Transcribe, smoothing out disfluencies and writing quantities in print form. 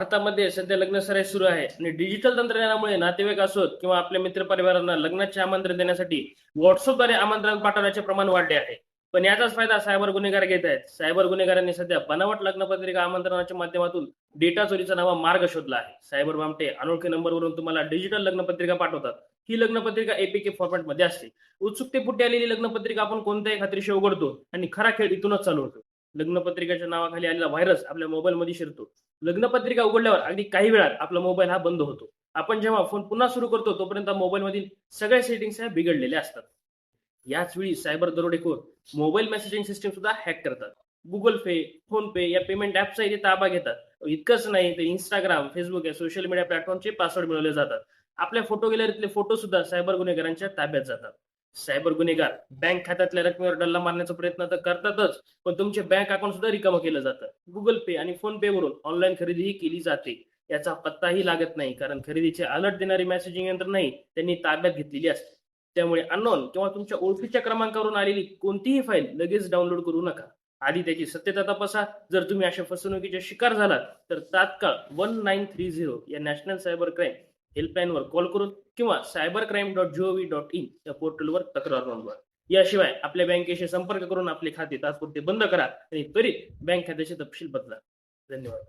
भारतामध्ये सध्या लग्नसराई सुरू आहे आणि डिजिटल तंत्रज्ञानामुळे नातेवाईक असोत किंवा आपल्या मित्रपरिवारांना लग्नाचे आमंत्रण देण्यासाठी व्हॉट्सअपद्वारे आमंत्रण पाठवण्याचे प्रमाण वाढले आहे. पण याचाच फायदा सायबर गुन्हेगार घेत आहेत. सायबर गुन्हेगारांनी सध्या बनावट लग्नपत्रिका आमंत्रणाच्या माध्यमातून डेटा चोरीचा नवा मार्ग शोधला आहे. सायबर भामटे अनोळखी नंबरवरून तुम्हाला डिजिटल लग्नपत्रिका पाठवतात. ही लग्नपत्रिका एपीके फॉर्मॅटमध्ये असते. उत्सुकतेपोटी आलेली लग्नपत्रिका आपण कोणत्याही खात्रीशी उघडतो आणि खरा खेळ इथूनच चालू होतो. लग्नपत्रिकेच्या नावाखाली आलेला व्हायरस आपल्या मोबाईलमध्ये शिरतो. लग्नपत्रिका उघडल्यावर अगदी काही वेळात आपला मोबाईल हा बंद होतो. आपण जेव्हा फोन पुन्हा सुरू करतो तोपर्यंत मोबाईलमधील सगळ्या सेटिंग्स ह्या बिघडलेल्या असतात. याच वेळी सायबर दरोडेखोर मोबाईल मेसेजिंग सिस्टीम सुद्धा हॅक करतात. गुगल पे, फोन पे या पेमेंट ऍपचा इथे ताबा घेतात. इतकंच नाही तर इंस्टाग्राम, फेसबुक या सोशल मीडिया प्लॅटफॉर्मचे पासवर्ड मिळवले जातात. आपल्या फोटो गॅलरीतले फोटो सुद्धा सायबर गुन्हेगारांच्या ताब्यात जातात. सायबर गुन्हेगार बँक खात्यातल्या रकमेवर डल्ला मारण्याचा प्रयत्न तर करतातच, पण तुमचे बँक अकाउंट सुद्धा रिकामं केलं जातं. गुगल पे आणि फोन पे वरून ऑनलाईन खरेदीही केली जाते. याचा पत्ताही लागत नाही, कारण खरेदीचे अलर्ट देणारी मेसेजिंग यंत्रणा त्यांनी ताब्यात घेतलेली असते. त्यामुळे अननोन किंवा तुमच्या ओळखीच्या क्रमांकावरून आलेली कोणतीही फाईल लगेच डाउनलोड करू नका. आधी त्याची सत्यता तपासा. जर तुम्ही अशा फसवणुकीचे शिकार झालात तर तात्काळ 1930 या नॅशनल सायबर क्राईम हेल्पलाईनवर कॉल करून किंवा cybercrime.gov.in या पोर्टलवर तक्रार नोंदवा. याशिवाय आपल्या बँकेशी संपर्क करून आपले खाते तात्पुरते बंद करा आणि त्वरित बँक खात्याचे तपशील बदला. धन्यवाद.